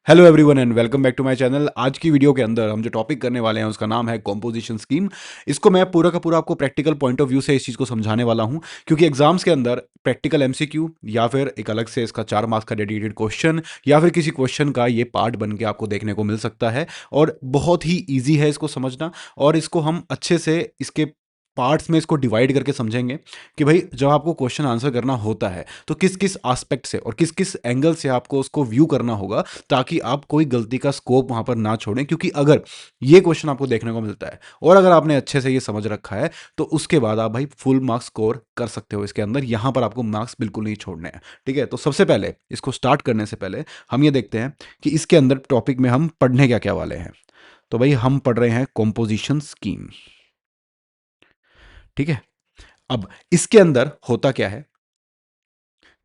Hello everyone and welcome back to my channel. आज की video के अंदर हम जो टॉपिक करने वाले हैं उसका नाम है कॉम्पोजिशन स्कीम। इसको मैं पूरा का पूरा आपको प्रैक्टिकल पॉइंट ऑफ व्यू से इस चीज़ को समझाने वाला हूं, क्योंकि एग्जाम्स के अंदर प्रैक्टिकल एमसीक्यू या फिर एक अलग से इसका 4 मार्क्स का डेडिकेटेड क्वेश्चन या फिर किसी क्वेश्चन का ये पार्ट बन के आपको देखने को मिल सकता है। और बहुत ही ईजी है इसको समझना, और इसको हम अच्छे से इसके पार्ट्स में इसको डिवाइड करके समझेंगे कि भाई जब आपको क्वेश्चन आंसर करना होता है तो किस किस एस्पेक्ट से और किस किस एंगल से आपको उसको व्यू करना होगा, ताकि आप कोई गलती का स्कोप वहां पर ना छोड़ें। क्योंकि अगर ये क्वेश्चन आपको देखने को मिलता है और अगर आपने अच्छे से ये समझ रखा है तो उसके बाद आप भाई फुल मार्क्स स्कोर कर सकते हो इसके अंदर। यहां पर आपको मार्क्स बिल्कुल नहीं छोड़ने हैं। ठीक है, तो सबसे पहले इसको स्टार्ट करने से पहले हम ये देखते हैं कि इसके अंदर टॉपिक में हम पढ़ने क्या क्या वाले हैं। तो भाई हम पढ़ रहे हैं कॉम्पोजिशन स्कीम। ठीक है, अब इसके अंदर होता क्या है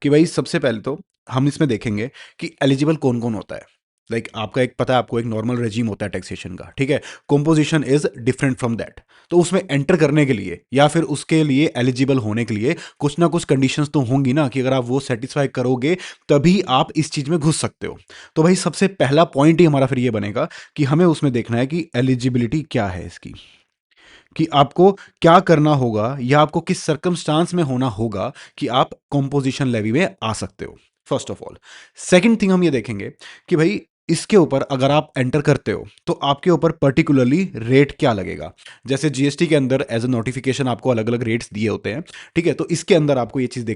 कि भाई सबसे पहले तो हम इसमें देखेंगे कि एलिजिबल कौन कौन होता है। लाइक आपका एक पता है, आपको एक नॉर्मल रेजीम होता है टैक्सेशन का। ठीक है, composition is different from that. तो उसमें एंटर करने के लिए या फिर उसके लिए एलिजिबल होने के लिए कुछ ना कुछ कंडीशंस तो होंगी ना, कि अगर आप वो सेटिस्फाई करोगे तभी आप इस चीज में घुस सकते हो। तो भाई सबसे पहला पॉइंट ही हमारा फिर ये बनेगा कि हमें उसमें देखना है कि एलिजिबिलिटी क्या है इसकी, कि आपको क्या करना होगा या आपको किस सर्कमस्टांस में होना होगा कि आप कॉम्पोजिशन लेवी में आ सकते हो। First of all, second thing हम ये देखेंगे कि भाई इसके ऊपर अगर आप एंटर करते हो तो आपके ऊपर पर्टिकुलरली रेट क्या लगेगा। जैसे जीएसटी के अंदर एज अ नोटिफिकेशन आपको अलग अलग रेट्स दिए होते हैं। ठीक है, तो इसके अंदर आपको ये चीज़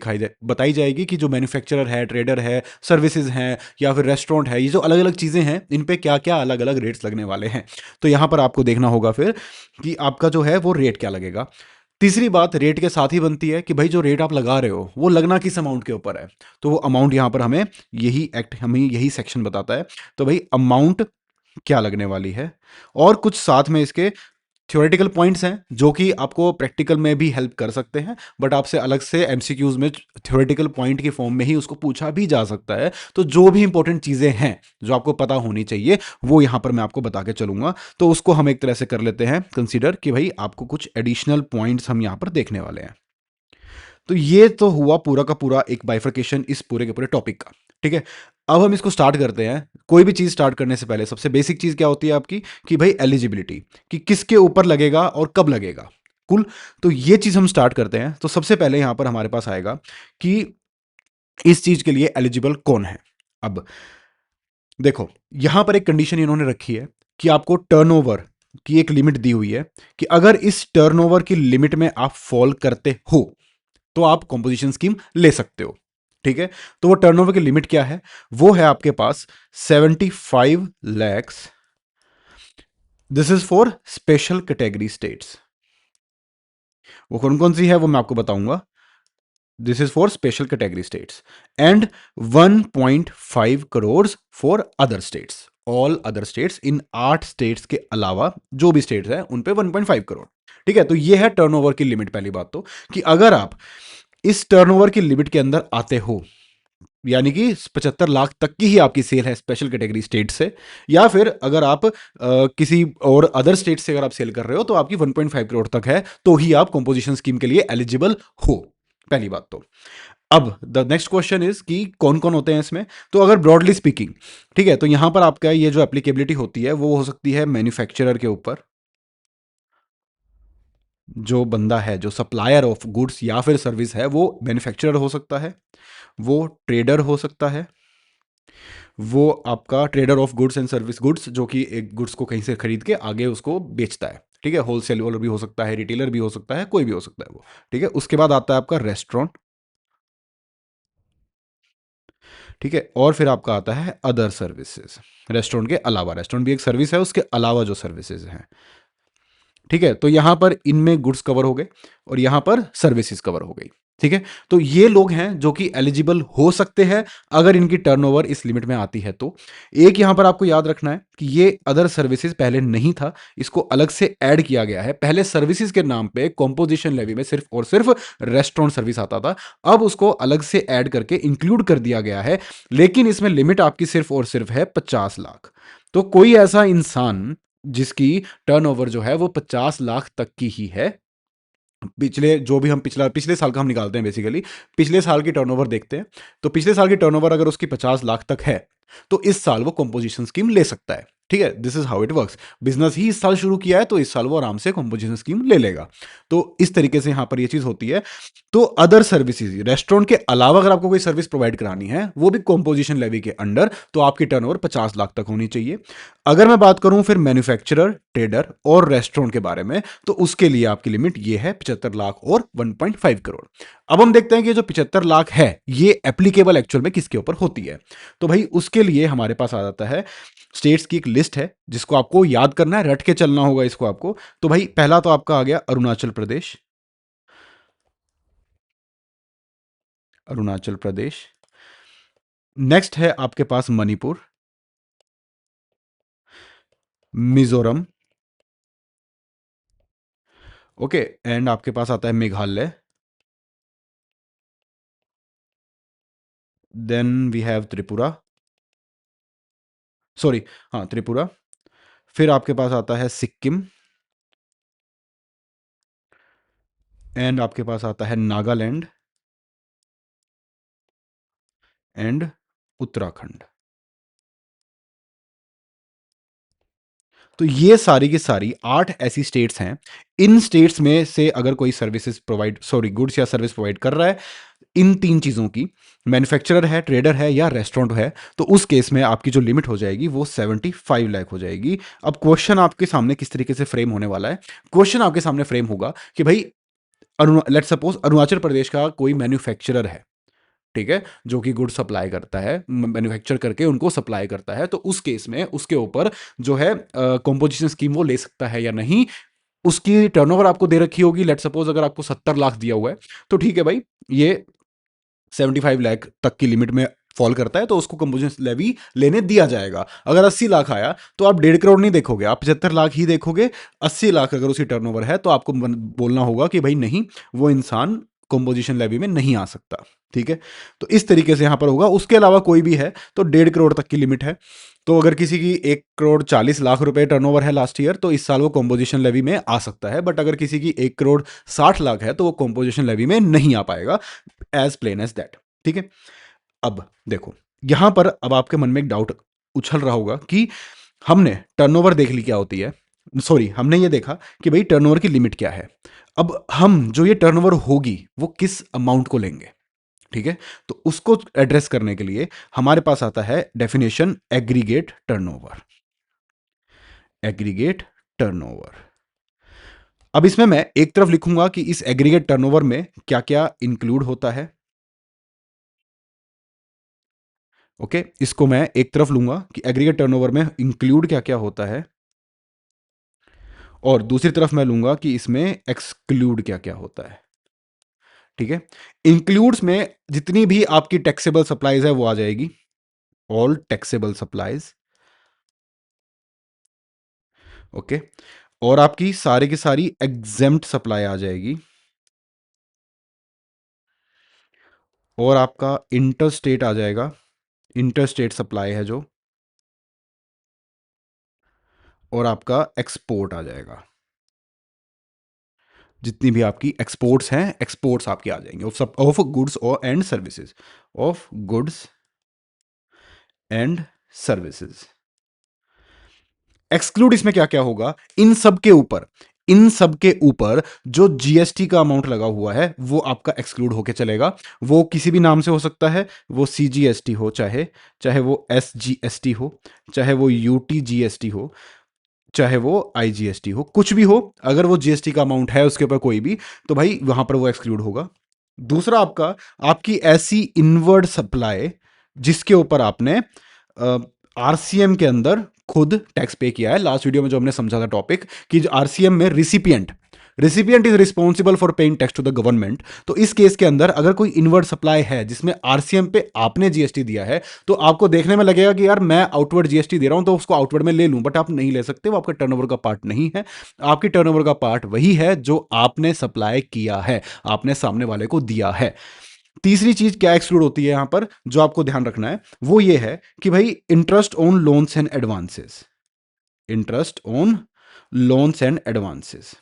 बताई जाएगी कि जो मैन्युफैक्चरर है, ट्रेडर है, सर्विसेज हैं या फिर रेस्टोरेंट है, ये जो अलग अलग चीज़ें हैं इन पे क्या क्या अलग अलग रेट्स लगने वाले हैं। तो यहां पर आपको देखना होगा फिर कि आपका जो है वो रेट क्या लगेगा। तीसरी बात रेट के साथ ही बनती है कि भाई जो रेट आप लगा रहे हो वो लगना किस अमाउंट के ऊपर है। तो वो अमाउंट यहां पर हमें यही सेक्शन बताता है। तो भाई अमाउंट क्या लगने वाली है, और कुछ साथ में इसके थ्योरेटिकल पॉइंट्स हैं जो कि आपको प्रैक्टिकल में भी हेल्प कर सकते हैं, बट आपसे अलग से एमसीक्यूज में थ्योरेटिकल पॉइंट के फॉर्म में ही उसको पूछा भी जा सकता है। तो जो भी इंपॉर्टेंट चीज़ें हैं जो आपको पता होनी चाहिए वो यहां पर मैं आपको बता के चलूंगा। तो उसको हम एक तरह से कर लेते हैं कंसीडर कि भाई आपको कुछ एडिशनल पॉइंट्स हम यहां पर देखने वाले हैं। तो ये तो हुआ पूरा का पूरा एक बाइफर्केशन इस पूरे के पूरे टॉपिक का। ठीक है, अब हम इसको स्टार्ट करते हैं। कोई भी चीज स्टार्ट करने से पहले सबसे बेसिक चीज क्या होती है आपकी, कि भाई एलिजिबिलिटी, कि किसके ऊपर लगेगा और कब लगेगा। कुल, तो ये चीज हम स्टार्ट करते हैं। तो सबसे पहले यहां पर हमारे पास आएगा कि इस चीज के लिए एलिजिबल कौन है। अब देखो, यहां पर एक कंडीशन इन्होंने रखी है कि आपको टर्नओवर की एक लिमिट दी हुई है, कि अगर इस टर्नओवर की लिमिट में आप फॉल करते हो तो आप कॉम्पोजिशन स्कीम ले सकते हो। ठीक है, तो वो टर्नओवर की लिमिट क्या है, वो है आपके पास 75 lakhs। This is for special category states. वो कौन कौन सी है वो मैं आपको बताऊंगा। This is for special category states and 1.5 crores for other states. All other states, in 8 states के अलावा जो भी स्टेट्स हैं उन पे 1.5 करोड़। ठीक है, तो ये है टर्नओवर की लिमिट। पहली बात तो कि अगर आप इस टर्नओवर की लिमिट के अंदर आते हो, यानी कि 75 लाख तक की ही आपकी सेल है स्पेशल कैटेगरी स्टेट से, या फिर अगर आप किसी और अदर स्टेट से अगर आप सेल कर रहे हो तो आपकी 1.5 करोड़ तक है, तो ही आप कॉम्पोजिशन स्कीम के लिए एलिजिबल हो। पहली बात तो। अब द नेक्स्ट क्वेश्चन इज कि कौन कौन होते हैं इसमें। तो अगर ब्रॉडली स्पीकिंग, ठीक है, तो यहां पर आपका ये जो एप्लीकेबिलिटी होती है वो हो सकती है मैन्युफैक्चरर के ऊपर। जो बंदा है, जो सप्लायर ऑफ गुड्स या फिर सर्विस है, वो मैन्युफैक्चरर हो सकता है, वो ट्रेडर हो सकता है, वो आपका trader of goods and service, goods जो कि एक गुड्स को कहीं से खरीद के आगे उसको बेचता है। ठीक है, होलसेल वाला भी हो सकता है, रिटेलर भी हो सकता है, कोई भी हो सकता है वो। ठीक है, उसके बाद आता है आपका रेस्टोरेंट। ठीक है, और फिर आपका आता है अदर सर्विसेज। रेस्टोरेंट के अलावा, रेस्टोरेंट भी एक सर्विस है, उसके अलावा जो सर्विसेज हैं। ठीक है, तो यहां पर इनमें गुड्स कवर हो गए और यहां पर सर्विसेज कवर हो गई। ठीक है, तो ये लोग हैं जो कि एलिजिबल हो सकते हैं अगर इनकी टर्नओवर इस लिमिट में आती है तो। एक यहां पर आपको याद रखना है कि ये अदर सर्विसेज पहले नहीं था, इसको अलग से ऐड किया गया है। पहले सर्विसेज के नाम पे कॉम्पोजिशन लेवी में सिर्फ और सिर्फ रेस्टोरेंट सर्विस आता था, अब उसको अलग से ऐड करके इंक्लूड कर दिया गया है। लेकिन इसमें लिमिट आपकी सिर्फ और सिर्फ है 50 लाख। तो कोई ऐसा इंसान जिसकी टर्नओवर जो है वो 50 लाख तक की ही है, पिछले जो भी हम पिछले साल का हम निकालते हैं बेसिकली, पिछले साल की टर्नओवर देखते हैं। तो पिछले साल की टर्नओवर अगर उसकी 50 लाख तक है तो इस साल वो कंपोजिशन स्कीम ले सकता है। ठीक है, this is how it works. Business ही इस साल शुरू किया है तो इस साल वो आराम से कंपोजिशन स्कीम ले लेगा। तो इस तरीके से यहां पर ये चीज होती है। तो अदर सर्विसेज, रेस्टोरेंट के अलावा अगर आपको कोई सर्विस प्रोवाइड करानी है वो भी कंपोजिशन लेवी के अंडर, तो आपकी टर्नओवर 50 लाख तक होनी चाहिए। अगर मैं बात करूं फिर मैन्युफैक्चरर, ट्रेडर और रेस्टोरेंट के बारे में, तो उसके लिए आपकी लिमिट ये है 75 लाख और 1.5 करोड़। अब हम देखते हैं कि जो 75 लाख है ये एप्लीकेबल एक्चुअल में किसके ऊपर होती है। तो भाई उसके लिए हमारे पास आ जाता है स्टेट्स की एक लिस्ट है जिसको आपको याद करना है, रट के चलना होगा इसको आपको। तो भाई पहला तो आपका आ गया अरुणाचल प्रदेश। अरुणाचल प्रदेश। नेक्स्ट है आपके पास मणिपुर, मिजोरम। ओके, एंड आपके पास आता है Meghalaya. Then we have Tripura, sorry, हाँ त्रिपुरा। फिर आपके पास आता है सिक्किम, एंड आपके पास आता है नागालैंड एंड उत्तराखंड। तो ये सारी की सारी 8 ऐसी स्टेट्स हैं। इन स्टेट्स में से अगर कोई सर्विसेज प्रोवाइड, सॉरी गुड्स या सर्विस प्रोवाइड कर रहा है इन 3 चीज़ों की, मैन्युफैक्चरर है, ट्रेडर है या रेस्टोरेंट है, तो उस केस में आपकी जो लिमिट हो जाएगी वो 75 लाख हो जाएगी। अब क्वेश्चन आपके सामने किस तरीके से फ्रेम होने वाला है? क्वेश्चन आपके सामने फ्रेम होगा कि भाई लेट सपोज अरुणाचल प्रदेश का कोई मैन्युफैक्चरर है, ठीक है, जो कि गुड सप्लाई करता है, मैन्युफैक्चर करके उनको सप्लाई करता है, तो उस केस में उसके ऊपर जो है कंपोजिशन स्कीम वो ले सकता है या नहीं। उसकी टर्नओवर आपको दे रखी होगी, लेट सपोज अगर आपको 70 लाख दिया हुआ है तो ठीक है भाई, ये 75 लाख तक की लिमिट में फॉल करता है तो उसको कंपोजिशन लेवी लेने दिया जाएगा। अगर 80 लाख आया तो आप 1.5 करोड़ नहीं देखोगे, आप 75 लाख ही देखोगे। 80 लाख अगर उसकी टर्नओवर है तो आपको बोलना होगा कि भाई नहीं, वो इंसान कंपोजिशन लेवी में नहीं आ सकता। ठीक है, तो इस तरीके से यहां पर होगा। उसके अलावा कोई भी है तो 1.5 करोड़ तक की लिमिट है। तो अगर किसी की 1 करोड़ 40 लाख रुपए टर्नओवर है लास्ट ईयर तो इस साल वो कंपोजिशन लेवी में आ सकता है, बट अगर किसी की 1 करोड़ 60 लाख है तो वो कंपोजिशन लेवी में नहीं आ पाएगा। As plain as that. ठीक है, अब देखो यहां पर अब आपके मन में एक डाउट उछल रहा होगा कि हमने टर्नओवर देख ली क्या होती है, सॉरी हमने ये देखा कि भाई टर्नओवर की लिमिट क्या है। अब हम जो ये टर्नओवर होगी वो किस अमाउंट को लेंगे? ठीक है, तो उसको एड्रेस करने के लिए हमारे पास आता है definition aggregate turnover. Aggregate turnover. अब इसमें मैं एक तरफ लिखूंगा कि इस एग्रीगेट टर्नओवर में क्या क्या इंक्लूड होता है। ओके, इसको मैं एक तरफ लूंगा कि एग्रीगेट टर्नओवर में इंक्लूड क्या क्या होता है, और दूसरी तरफ मैं लूंगा कि इसमें एक्सक्लूड क्या क्या होता है। ठीक है, इंक्लूड्स में जितनी भी आपकी टैक्सेबल सप्लाईज है वो आ जाएगी, ऑल टैक्सेबल सप्लाईज। ओके, और आपकी सारी की सारी एग्जेम्प्ट सप्लाई आ जाएगी, और आपका इंटर स्टेट आ जाएगा, इंटर स्टेट सप्लाई है जो, और आपका एक्सपोर्ट आ जाएगा। जितनी भी आपकी एक्सपोर्ट्स हैं, एक्सपोर्ट्स आपके आ जाएंगे ऑफ ऑफ गुड्स और and services, of goods and services. Exclude इसमें क्या क्या होगा? इन सब के ऊपर, इन सब के ऊपर जो जीएसटी का अमाउंट लगा हुआ है वो आपका एक्सक्लूड होके चलेगा। वो किसी भी नाम से हो सकता है, वो सीजीएसटी हो, चाहे चाहे वो एसजीएसटी हो, चाहे वो यूटीजीएसटी हो, चाहे वो आईजीएसटी हो, कुछ भी हो, अगर वो जीएसटी का अमाउंट है उसके ऊपर कोई भी, तो भाई वहां पर वो एक्सक्लूड होगा। दूसरा आपका, आपकी ऐसी इनवर्ड सप्लाई जिसके ऊपर आपने आरसीएम के अंदर खुद टैक्स पे किया है। लास्ट वीडियो में जो हमने समझा था टॉपिक कि आरसीएम में recipient, recipient is responsible for paying tax to the government. तो इस केस के अंदर अगर कोई इनवर्ड सप्लाई है जिसमें आरसीएम पे आपने जीएसटी दिया है, तो आपको देखने में लगेगा कि यार मैं आउटवर्ड जीएसटी दे रहा हूं तो उसको आउटवर्ड में ले लूं, बट आप नहीं ले सकते, वो आपका टर्नओवर का पार्ट नहीं है। आपकी टर्नओवर का पार्ट वही है जो आपने सप्लाई किया है, आपने सामने वाले को दिया है। तीसरी चीज क्या एक्सक्लूड होती है यहां पर जो आपको ध्यान रखना है, वो ये है कि भाई interest on loans and advances, interest on loans and advances,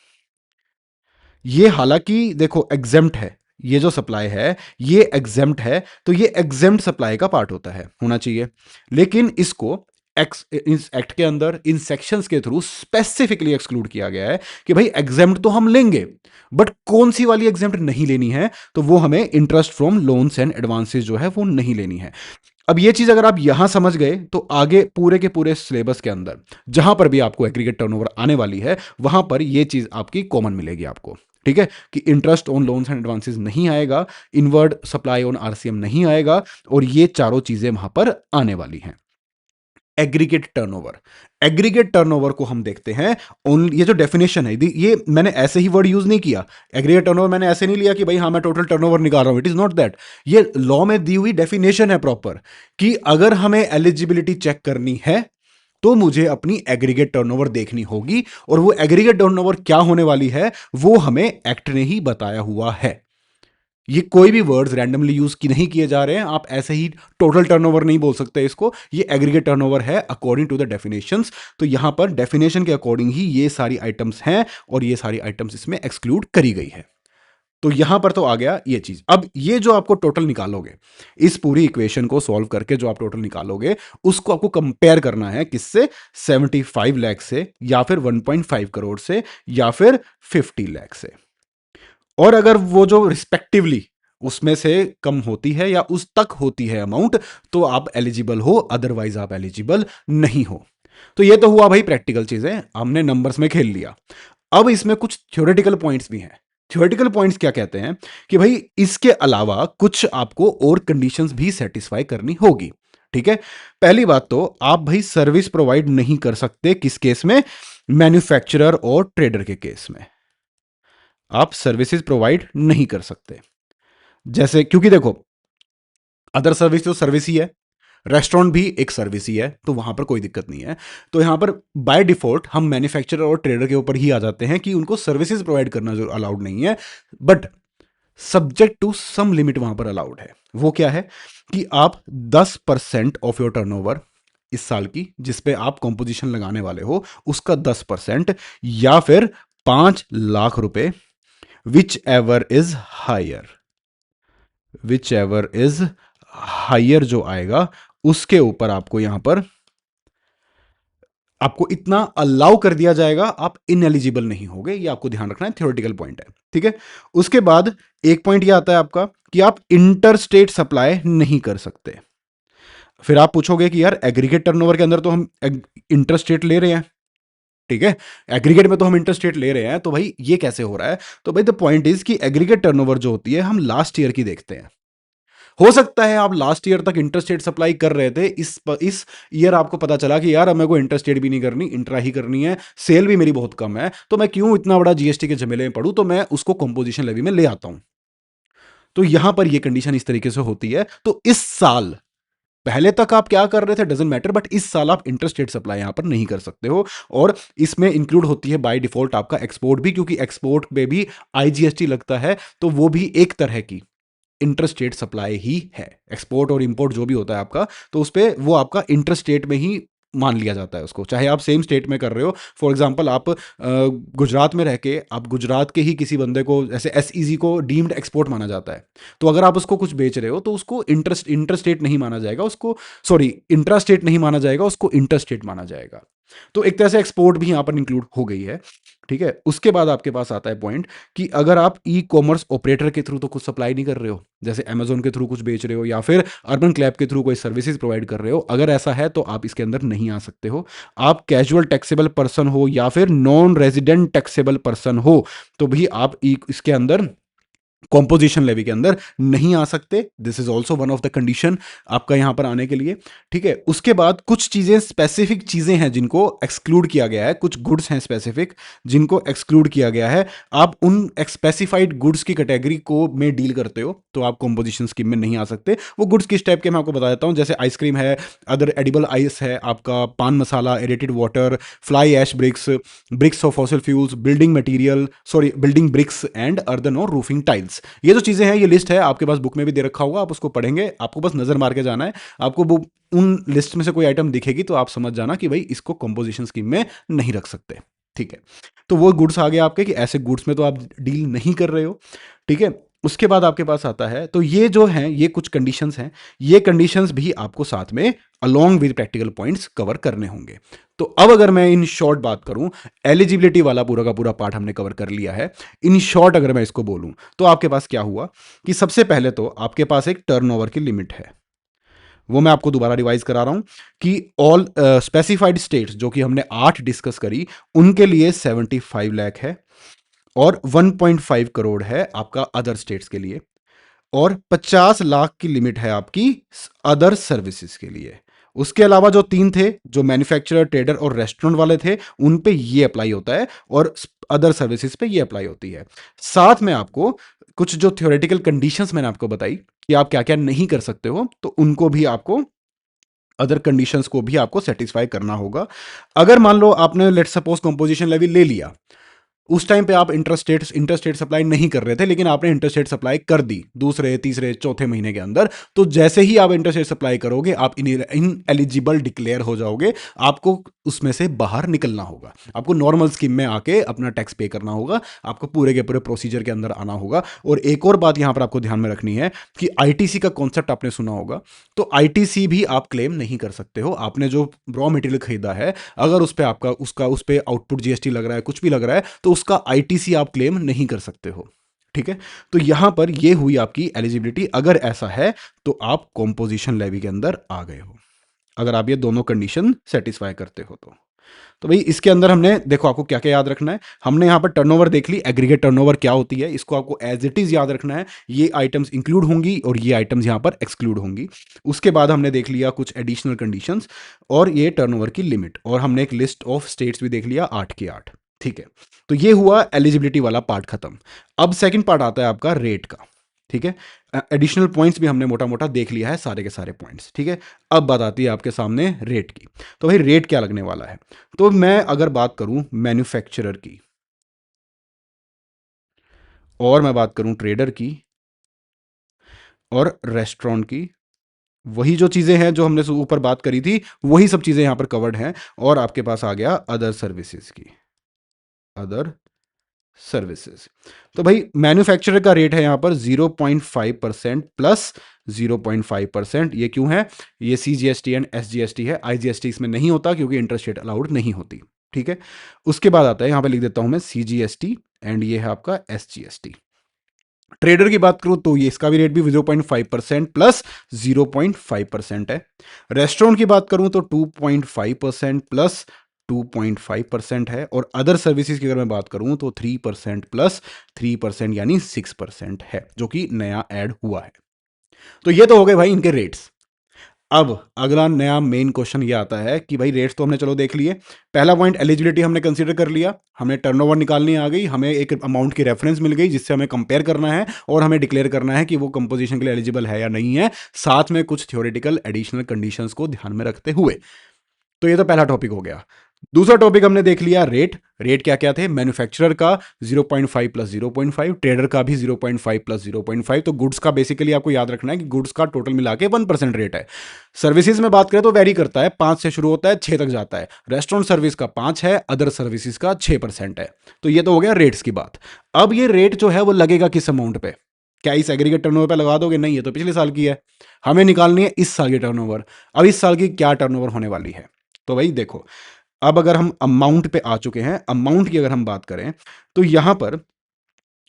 ये हालांकि देखो एग्जेम्प्ट है, ये जो सप्लाई है ये एग्जेम्प्ट है, तो ये एग्जेम्प्ट सप्लाई का पार्ट होता है, होना चाहिए। लेकिन इसको इस एक्ट के अंदर इन सेक्शंस के थ्रू स्पेसिफिकली एक्सक्लूड किया गया है कि भाई एग्जेम्प्ट तो हम लेंगे, बट कौन सी वाली एग्जेम्प्ट नहीं लेनी है, तो वो हमें interest from loans and advances जो है वो नहीं लेनी है। अब ये चीज अगर आप यहां समझ गए तो आगे पूरे के पूरे सिलेबस के अंदर जहां पर भी आपको एग्रीगेट टर्नओवर आने वाली है वहां पर ये चीज आपकी कॉमन मिलेगी आपको। ठीक है, कि interest on loans and advances नहीं आएगा, इनवर्ड सप्लाई ऑन आरसीएम नहीं आएगा, और ये चारों चीजें वहां पर आने वाली हैं। एग्रीगेट टर्नओवर, एग्रीगेट टर्नओवर को हम देखते हैं ओनली, ये जो डेफिनेशन है ये मैंने ऐसे ही वर्ड यूज नहीं किया। एग्रीगेट टर्नओवर मैंने ऐसे नहीं लिया कि भाई हाँ मैं टोटल टर्नओवर निकाल रहा हूं, इट इज नॉट दैट। ये लॉ में दी हुई डेफिनेशन है प्रॉपर, कि अगर हमें एलिजिबिलिटी चेक करनी है तो मुझे अपनी एग्रीगेट टर्नओवर देखनी होगी, और वो एग्रीगेट टर्नओवर क्या होने वाली है वो हमें एक्ट ने ही बताया हुआ है। ये कोई भी वर्ड्स रैंडमली यूज की नहीं किए जा रहे हैं, आप ऐसे ही टोटल टर्नओवर नहीं बोल सकते इसको, ये एग्रीगेट टर्नओवर है अकॉर्डिंग टू द डेफिनेशंस। तो यहां पर डेफिनेशन के अकॉर्डिंग ही ये सारी आइटम्स हैं, और ये सारी आइटम्स इसमें एक्सक्लूड करी गई है। तो यहां पर तो आ गया ये चीज। अब ये जो आपको टोटल निकालोगे, इस पूरी इक्वेशन को सॉल्व करके जो आप टोटल निकालोगे उसको आपको कंपेयर करना है किससे, 75 लाख से, या फिर 1.5 करोड़ से, या फिर 50 लाख से। और अगर वो जो रिस्पेक्टिवली उसमें से कम होती है या उस तक होती है अमाउंट, तो आप एलिजिबल हो, अदरवाइज आप एलिजिबल नहीं हो। तो ये तो हुआ भाई प्रैक्टिकल चीजें, हमने नंबर्स में खेल लिया। अब इसमें कुछ थ्योरेटिकल पॉइंट्स भी हैं। थ्योरेटिकल पॉइंट्स क्या कहते हैं कि भाई इसके अलावा कुछ आपको और कंडीशंस भी सेटिस्फाई करनी होगी। ठीक है, पहली बात तो आप भाई सर्विस प्रोवाइड नहीं कर सकते, किस केस में, मैन्युफैक्चरर और ट्रेडर के केस में आप सर्विसेज प्रोवाइड नहीं कर सकते। जैसे क्योंकि देखो अदर सर्विस तो सर्विस ही है, रेस्टोरेंट भी एक सर्विस ही है, तो वहां पर कोई दिक्कत नहीं है। तो यहां पर बाय डिफॉल्ट हम मैन्युफैक्चरर और ट्रेडर के ऊपर ही आ जाते हैं कि उनको सर्विसेज प्रोवाइड करना जो अलाउड नहीं है, but subject to some limit वहां पर अलाउड है। वो क्या है कि आप 10% ऑफ योर टर्नओवर इस साल की जिस पे आप कॉम्पोजिशन लगाने वाले हो उसका 10%, या फिर 5 लाख रुपए, whichever is higher, whichever is higher जो आएगा उसके ऊपर आपको यहां पर आपको इतना अलाउ कर दिया जाएगा, आप इनएलिजिबल नहीं होगे। ये आपको ध्यान रखना है, थ्योरेटिकल पॉइंट है। ठीक है, उसके बाद एक पॉइंट ये आता है आपका कि आप इंटर स्टेट सप्लाई नहीं कर सकते। फिर आप पूछोगे कि यार एग्रीगेट टर्नओवर के अंदर तो हम इंटर स्टेट ले रहे हैं, ठीक है, एग्रीगेट में तो हम इंटर स्टेट ले रहे हैं, तो भाई ये कैसे हो रहा है। तो भाई द पॉइंट इज कि एग्रीगेट टर्नओवर जो होती है हम लास्ट ईयर की देखते हैं। हो सकता है आप लास्ट ईयर तक इंटरस्टेट सप्लाई कर रहे थे, इस ईयर आपको पता चला कि यार अब मेरे को इंटरस्टेट भी नहीं करनी, इंट्रा ही करनी है, सेल भी मेरी बहुत कम है, तो मैं क्यों इतना बड़ा जीएसटी के झमेले में पड़ूं, तो मैं उसको कंपोजिशन लेवी में ले आता हूं। तो यहां पर ये कंडीशन इस तरीके से होती है। तो इस साल, पहले तक आप क्या कर रहे थे डजंट मैटर, बट इस साल आप इंटरस्टेट सप्लाई यहां पर नहीं कर सकते हो। और इसमें इंक्लूड होती है बाय डिफॉल्ट आपका एक्सपोर्ट भी, क्योंकि एक्सपोर्ट पे भी आईजीएसटी लगता है, तो वो भी एक तरह की इंटरस्टेट सप्लाई ही है। एक्सपोर्ट और इंपोर्ट जो भी होता है आपका, तो उस पर वो आपका इंटरस्टेट में ही मान लिया जाता है उसको, चाहे आप सेम स्टेट में कर रहे हो। फॉर एग्जांपल आप गुजरात में रह के आप गुजरात के ही किसी बंदे को, जैसे एसईजी को डीम्ड एक्सपोर्ट माना जाता है, तो अगर आप उसको कुछ बेच रहे हो तो उसको इंटरस्टेट नहीं माना जाएगा, उसको सॉरी इंट्रास्टेट नहीं माना जाएगा, उसको इंटरस्टेट माना जाएगा। तो एक तरह से एक्सपोर्ट भी यहां पर इंक्लूड हो गई है। ठीक है, उसके बाद आपके पास आता है पॉइंट कि अगर आप ई कॉमर्स ऑपरेटर के थ्रू तो कुछ सप्लाई नहीं कर रहे हो, जैसे अमेजोन के थ्रू कुछ बेच रहे हो या फिर अर्बन क्लैब के थ्रू कोई सर्विसेज प्रोवाइड कर रहे हो, अगर ऐसा है तो आप इसके अंदर नहीं आ सकते हो। आप कैजुअल टैक्सेबल पर्सन हो या फिर नॉन रेजिडेंट टैक्सेबल पर्सन हो, तो भी आप इसके अंदर कॉम्पोजिशन लेवी के अंदर नहीं आ सकते। This is also one of the condition आपका यहां पर आने के लिए। ठीक है, उसके बाद कुछ चीजें, स्पेसिफिक चीजें हैं जिनको एक्सक्लूड किया गया है, कुछ गुड्स हैं स्पेसिफिक जिनको एक्सक्लूड किया गया है। आप उन स्पेसिफाइड गुड्स की कैटेगरी को में डील करते हो तो आप कॉम्पोजिशन स्कीम में नहीं आ सकते। वो गुड्स किस टाइप के मैं आपको बता देता हूं, जैसे आइसक्रीम है, अदर एडिबल आइस है, आपका pan masala, aerated water, fly ash bricks, bricks of fossil fuels, building material, sorry building bricks and earthen और रूफिंग टाइल्स। ये जो चीजें हैं, ये लिस्ट है आपके पास, बुक में भी दे रखा होगा, आप उसको पढ़ेंगे, आपको बस नजर मार के जाना है। आपको उन लिस्ट में से कोई आइटम दिखेगी तो आप समझ जाना कि भाई इसको कंपोजिशन स्कीम में नहीं रख सकते। ठीक है, तो वो गुड्स आ गए आपके कि ऐसे गुड्स में तो आप डील नहीं कर रहे हो। ठीक है, उसके बाद आपके पास आता है, तो ये जो हैं ये कुछ कंडीशंस हैं, ये कंडीशंस भी आपको साथ में along with practical points cover करने होंगे। तो अब अगर मैं इन शॉर्ट बात करूं, एलिजिबिलिटी वाला पूरा का पूरा पार्ट हमने कवर कर लिया है। इन शॉर्ट अगर मैं इसको बोलूं तो आपके पास क्या हुआ कि सबसे पहले तो आपके पास एक टर्नओवर की लिमिट है, वो मैं आपको दोबारा रिवाइज करा रहा हूं कि ऑल स्पेसिफाइड स्टेट्स जो कि हमने 8 डिस्कस करी, उनके लिए 75 लाख है, और 1.5 करोड़ है आपका अदर स्टेट्स के लिए, और 50 लाख की लिमिट है आपकी अदर सर्विसेज के लिए। उसके अलावा जो तीन थे, जो मैन्युफैक्चरर, ट्रेडर और रेस्टोरेंट वाले थे, उन पे ये अप्लाई होता है, और अदर सर्विसेज पे ये अप्लाई होती है। साथ में आपको कुछ जो थ्योरेटिकल कंडीशंस मैंने आपको बताई कि आप क्या क्या नहीं कर सकते हो, तो उनको भी आपको, अदर कंडीशंस को भी आपको सेटिस्फाई करना होगा। अगर मान लो आपने लेट सपोज कंपोजिशन लेवल ले लिया, उस टाइम पे आप इंटरस्टेट सप्लाई नहीं कर रहे थे, लेकिन आपने इंटरस्टेट सप्लाई कर दी दूसरे तीसरे चौथे महीने के अंदर, तो जैसे ही आप इंटरस्टेट सप्लाई करोगे आप इन एलिजिबल डिक्लेयर हो जाओगे, आपको उसमें से बाहर निकलना होगा, आपको नॉर्मल स्कीम में आके अपना टैक्स पे करना होगा, आपको पूरे के पूरे प्रोसीजर के अंदर आना होगा। और एक और बात यहां पर आपको ध्यान में रखनी है कि आईटीसी का कॉन्सेप्ट आपने सुना होगा, तो आईटीसी भी आप क्लेम नहीं कर सकते हो। आपने जो रॉ मटेरियल खरीदा है, अगर उस पर आपका उसका उस पर आउटपुट जीएसटी लग रहा है, कुछ भी लग रहा है, तो उसका आईटीसी आप क्लेम नहीं कर सकते हो। ठीक है, तो यहां पर ये हुई आपकी एलिजिबिलिटी। अगर ऐसा है तो आप कॉम्पोजिशन लेवी के अंदर आ गए हो, अगर आप ये दोनों कंडीशन सेटिस्फाई करते हो तो भाई इसके अंदर हमने देखो आपको क्या क्या याद रखना है। हमने यहां पर टर्नओवर देख ली, एग्रीगेट टर्नओवर क्या होती है, इसको आपको एज इट इज याद रखना है। ये आइटम्स इंक्लूड होंगी और ये आइटम्स यहां पर एक्सक्लूड होंगी। उसके बाद हमने देख लिया कुछ एडिशनल कंडीशंस और ये टर्नओवर की लिमिट, और हमने एक लिस्ट ऑफ स्टेट्स भी देख लिया, 8 के 8। ठीक है, तो ये हुआ एलिजिबिलिटी वाला पार्ट खत्म। अब सेकंड पार्ट आता है आपका रेट का। ठीक है, एडिशनल पॉइंट्स भी हमने मोटा मोटा देख लिया है, सारे के सारे पॉइंट्स। ठीक है, अब बात आती है आपके सामने रेट की। तो भाई रेट क्या लगने वाला है, तो मैं अगर बात करूं मैन्युफैक्चरर की, और मैं बात करूं ट्रेडर की और रेस्टोरेंट की, वही जो चीजें हैं जो हमने ऊपर बात करी थी, वही सब चीजें यहां पर कवर्ड हैं। और आपके पास आ गया अदर सर्विसेज की, अदर सर्विसेज। तो भाई मैन्युफैक्चरर का रेट है यहां पर 0.5% प्लस 0.5%। ये क्यों है, ये सीजीएसटी एंड एसजीएसटी है, आईजीएसटी इसमें नहीं होता क्योंकि इंटरेस्ट रेट अलाउड नहीं होती। ठीक है, उसके बाद आता है, यहां पे लिख देता हूं मैं सीजीएसटी, एंड ये है आपका एसजीएसटी। ट्रेडर की बात करूं तो ये इसका भी रेट भी 0.5% प्लस 0.5% है। रेस्टोरेंट की बात करूं तो 2.5% प्लस 2.5% है। और अदर सर्विसेज की अगर मैं बात करूं तो 3% प्लस 3% यानी 6% है, जो कि नया ऐड हुआ है। तो ये तो हो गए भाई इनके रेट्स। अब अगला नया मेन क्वेश्चन ये आता है कि भाई रेट्स तो हमने चलो देख लिए, पहला पॉइंट एलिजिबिलिटी हमने कंसीडर कर लिया, हमें टर्नओवर निकालनी आ गई, हमें एक अमाउंट की रेफरेंस मिल गई जिससे हमें कंपेयर करना है और हमें डिक्लेयर करना है कि वो कंपोजिशन के लिए एलिजिबल है या नहीं है, साथ में कुछ थ्योरेटिकल एडिशनल कंडीशंस को ध्यान में रखते हुए। तो ये तो पहला टॉपिक हो गया। दूसरा टॉपिक हमने देख लिया रेट। रेट क्या क्या थे, मैन्युफैक्चरर का 0.5 प्लस 0.5, ट्रेडर का भी 0.5 प्लस 0.5। तो गुड्स का बेसिकली आपको याद रखना है कि गुड्स का टोटल मिला के 1% रेट है। सर्विसेज में बात करें तो वेरी करता है, 5 से शुरू होता है 6 तक जाता है। रेस्टोरेंट सर्विस का 5 है, अदर सर्विसेज का 6% है। तो ये तो हो गया रेट्स की बात। अब ये रेट जो है वो लगेगा किस अमाउंट पे, क्या इस एग्रीगेट टर्नओवर पे लगा दोगे, नहीं, ये तो पिछले साल की है, हमें निकालनी है इस साल की टर्नओवर। अब इस साल की क्या टर्नओवर होने वाली है, तो भाई देखो, अब अगर हम अमाउंट पे आ चुके हैं, अमाउंट की अगर हम बात करें तो यहां पर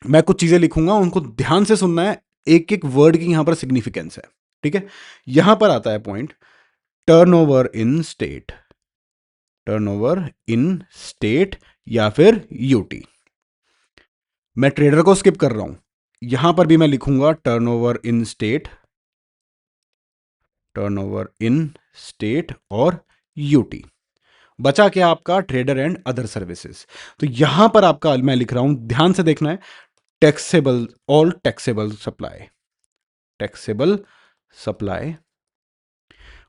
मैं कुछ चीजें लिखूंगा, उनको ध्यान से सुनना है, एक एक वर्ड की यहां पर सिग्निफिकेंस है। ठीक है, यहां पर आता है point turnover in state, turnover in state या फिर यूटी। मैं ट्रेडर को स्किप कर रहा हूं, यहां पर भी मैं लिखूंगा turnover in state, turnover in state और यूटी। बचा क्या आपका ट्रेडर एंड अदर सर्विसेज। तो यहां पर आपका मैं लिख रहा हूं, ध्यान से देखना है, taxable, all taxable supply, taxable supply,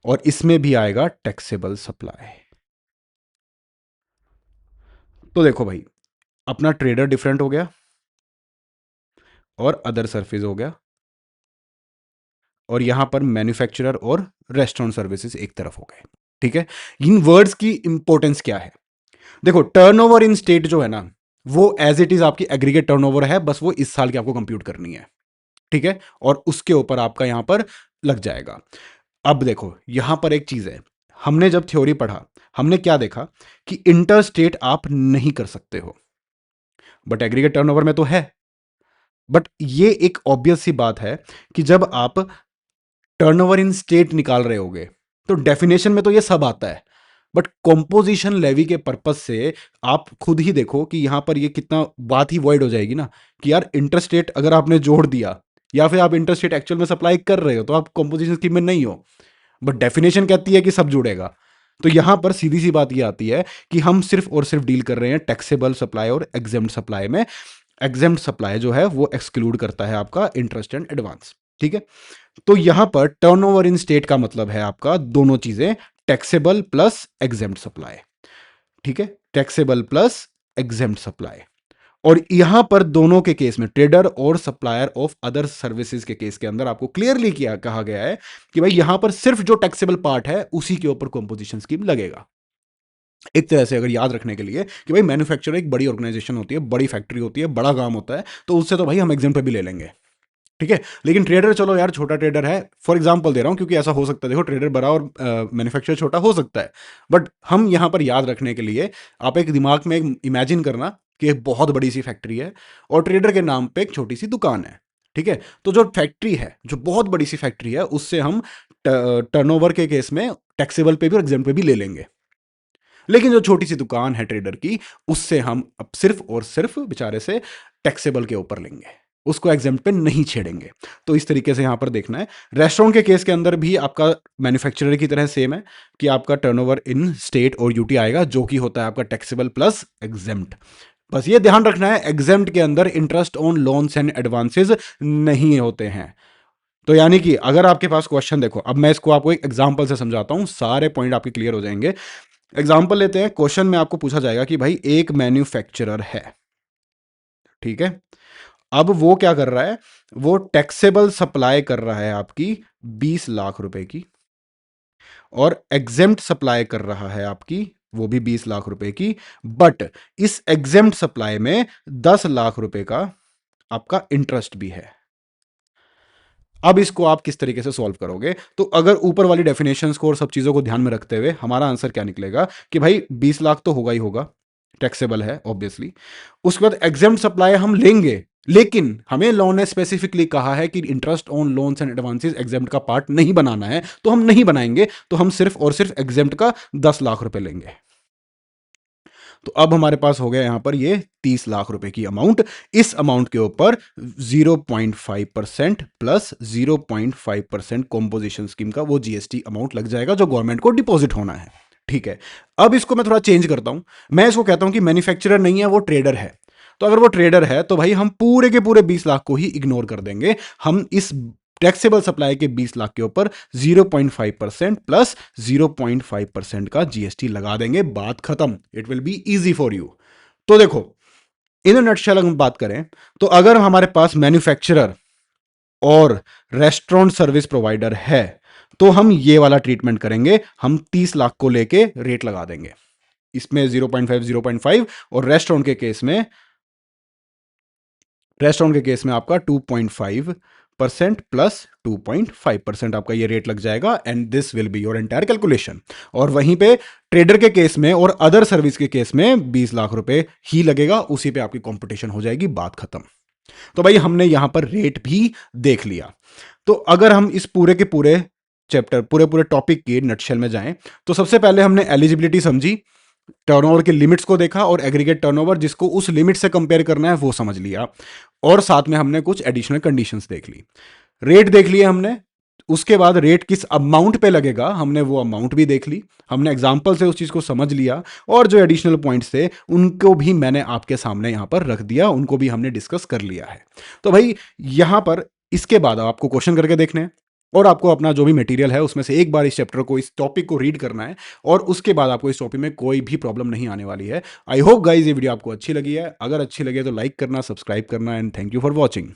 और इसमें भी आएगा टैक्सेबल सप्लाई। तो देखो भाई, अपना ट्रेडर डिफरेंट हो गया और अदर सर्विस हो गया, और यहां पर मैन्युफैक्चरर और रेस्टोरेंट सर्विसेज एक तरफ हो गए। ठीक है, इन वर्ड्स की इंपॉर्टेंस क्या है, देखो टर्नओवर इन स्टेट जो है ना, वो एज इट इज आपकी एग्रीगेट टर्नओवर है, बस वो इस साल की आपको कंप्यूट करनी है, ठीक है, और उसके ऊपर आपका यहां पर लग जाएगा। अब देखो यहां पर एक चीज है, हमने जब थ्योरी पढ़ा हमने क्या देखा कि इंटर स्टेट आप नहीं कर सकते हो, बट एग्रीगेट टर्नओवर में तो है। बट ये एक ऑब्वियस सी बात है कि जब आप टर्नओवर इन स्टेट निकाल रहे होगे तो डेफिनेशन में तो ये सब आता है, बट कॉम्पोजिशन लेवी के पर्पज से आप खुद ही देखो कि यहां पर ये कितना बात ही वॉइड हो जाएगी ना, कि यार इंटरस्टेट अगर आपने जोड़ दिया या फिर आप इंटरस्टेट एक्चुअल में सप्लाई कर रहे हो तो आप कॉम्पोजिशन स्कीम में नहीं हो, बट डेफिनेशन कहती है कि सब जुड़ेगा। तो यहां पर सीधी सी बात ये आती है कि हम सिर्फ और सिर्फ डील कर रहे हैं टैक्सेबल सप्लाई और एग्जेम्प्ट सप्लाई में। एग्जेम्प्ट सप्लाई जो है वो एक्सक्लूड करता है आपका इंटरेस्ट एंड एडवांस, ठीक है। तो यहां पर टर्नओवर इन स्टेट का मतलब है आपका दोनों चीजें, टैक्सेबल प्लस एग्जेम्प्ट सप्लाई, ठीक है, टैक्सेबल प्लस एग्जेम्प्ट सप्लाई। और यहां पर दोनों के केस में ट्रेडर और सप्लायर ऑफ अदर सर्विसेज के केस के अंदर आपको क्लियरली किया कहा गया है कि भाई यहां पर सिर्फ जो टैक्सेबल पार्ट है उसी के ऊपर कंपोजिशन स्कीम लगेगा। एक तरह से अगर याद रखने के लिए कि भाई मैन्युफैक्चरर एक बड़ी ऑर्गेनाइजेशन होती है, बड़ी फैक्ट्री होती है, बड़ा काम होता है, तो उससे तो भाई हम एग्जाम पे भी ले लेंगे, ठीक है। लेकिन ट्रेडर चलो यार छोटा ट्रेडर है, फॉर एग्जांपल दे रहा हूं क्योंकि ऐसा हो सकता है, देखो ट्रेडर बड़ा और मैन्युफैक्चरर छोटा हो सकता है, बट हम यहां पर याद रखने के लिए आप एक दिमाग में एक इमेजिन करना कि एक बहुत बड़ी सी फैक्ट्री है और ट्रेडर के नाम पे एक छोटी सी दुकान है, ठीक है। तो जो फैक्ट्री है, जो बहुत बड़ी सी फैक्ट्री है, उससे हम टर्नओवर के केस में टैक्सेबल पे भी और एग्जाम पे भी ले लेंगे। लेकिन जो छोटी सी दुकान है ट्रेडर की, उससे हम अब सिर्फ और सिर्फ बेचारे से टैक्सेबल के ऊपर लेंगे, उसको एग्जाम्प्ट पे नहीं छेड़ेंगे। तो इस तरीके से यहां पर देखना है। रेस्टोरेंट के केस के अंदर भी आपका मैन्युफैक्चरर की तरह सेम है कि आपका टर्नओवर इन स्टेट और यूटी आएगा जो कि होता है आपका टैक्सेबल प्लस एग्जेम्प्ट। बस ये ध्यान रखना है एग्जेम्प्ट के अंदर interest on loans and advances नहीं होते हैं। तो यानी कि अगर आपके पास क्वेश्चन, देखो अब मैं इसको आपको एक एग्जांपल से समझाता हूं, सारे पॉइंट आपके क्लियर हो जाएंगे। एग्जाम्पल लेते हैं, क्वेश्चन में आपको पूछा जाएगा कि भाई एक मैन्युफैक्चरर है, ठीक है, अब वो क्या कर रहा है, वो टैक्सेबल सप्लाई कर रहा है आपकी 20 लाख रुपए की, और एग्जेम्प्ट सप्लाई कर रहा है आपकी वो भी 20 लाख रुपए की, बट इस एग्जेम्प्ट सप्लाई में 10 लाख रुपए का आपका इंटरेस्ट भी है। अब इसको आप किस तरीके से सॉल्व करोगे, तो अगर ऊपर वाली डेफिनेशंस को और सब चीजों को ध्यान में रखते हुए हमारा आंसर क्या निकलेगा कि भाई 20 लाख तो होगा ही होगा, टैक्सेबल है ऑब्वियसली। उसके बाद एग्जेम्प्ट सप्लाई हम लेंगे, लेकिन हमें लॉ ने स्पेसिफिकली कहा है कि interest on loans and advances exempt का पार्ट नहीं बनाना है, तो हम नहीं बनाएंगे, तो हम सिर्फ और सिर्फ एग्जेम्प्ट का 10 लाख रुपए लेंगे। तो अब हमारे पास हो गया यहां पर ये 30 लाख रुपए की अमाउंट। इस अमाउंट के ऊपर 0.5% प्लस 0.5% कॉम्पोजिशन स्कीम का वो जीएसटी अमाउंट लग जाएगा जो गवर्नमेंट को डिपॉजिट होना है, ठीक है। अब इसको मैं थोड़ा चेंज करता हूं, मैं इसको कहता हूं कि मैन्युफैक्चरर नहीं है, वो ट्रेडर है। तो अगर वो ट्रेडर है तो भाई हम पूरे के पूरे 20 लाख को ही इग्नोर कर देंगे, हम इस टैक्सेबल सप्लाई के 20 लाख के ऊपर 0.5% प्लस 0.5% का जीएसटी लगा देंगे, बात खत्म। It will be easy for you. तो देखो इन नटशेल हम बात करें तो अगर हमारे पास मैन्युफैक्चरर और रेस्टोरेंट सर्विस प्रोवाइडर है तो हम ये वाला ट्रीटमेंट करेंगे, हम 30 लाख को लेके रेट लगा देंगे, इसमें 0.5 0.5, और रेस्टोरेंट के केस में आपका 2.5% प्लस 2.5% आपका ये रेट लग जाएगा, and this will be your entire calculation. और वहीं पे ट्रेडर के केस में और अदर सर्विस के केस में 20 लाख रुपए ही लगेगा, उसी पे आपकी कंपटीशन हो जाएगी, बात खत्म। तो भाई हमने यहां पर रेट भी देख लिया। तो अगर हम इस पूरे के पूरे चैप्टर, पूरे पूरे टॉपिक के नटशेल में जाएं, तो सबसे पहले हमने एलिजिबिलिटी समझी, टर्नओवर के लिमिट्स को देखा, और एग्रीगेट टर्नओवर जिसको उस लिमिट से कंपेयर करना है वो समझ लिया, और साथ में हमने कुछ एडिशनल कंडीशंस देख ली, रेट देख लिए हमने। उसके बाद रेट किस अमाउंट पे लगेगा हमने वो अमाउंट भी देख ली, हमने एग्जांपल से उस चीज को समझ लिया, और जो एडिशनल पॉइंट्स थे उनको भी मैंने आपके सामने यहां पर रख दिया, उनको भी हमने डिस्कस कर लिया है। तो भाई यहां पर इसके बाद आपको क्वेश्चन करके देखने हैं, और आपको अपना जो भी मटेरियल है उसमें से एक बार इस चैप्टर को, इस टॉपिक को रीड करना है, और उसके बाद आपको इस टॉपिक में कोई भी प्रॉब्लम नहीं आने वाली है। आई होप गाइज ये वीडियो आपको अच्छी लगी है, अगर अच्छी लगी है तो लाइक करना, सब्सक्राइब करना, and thank you for watching.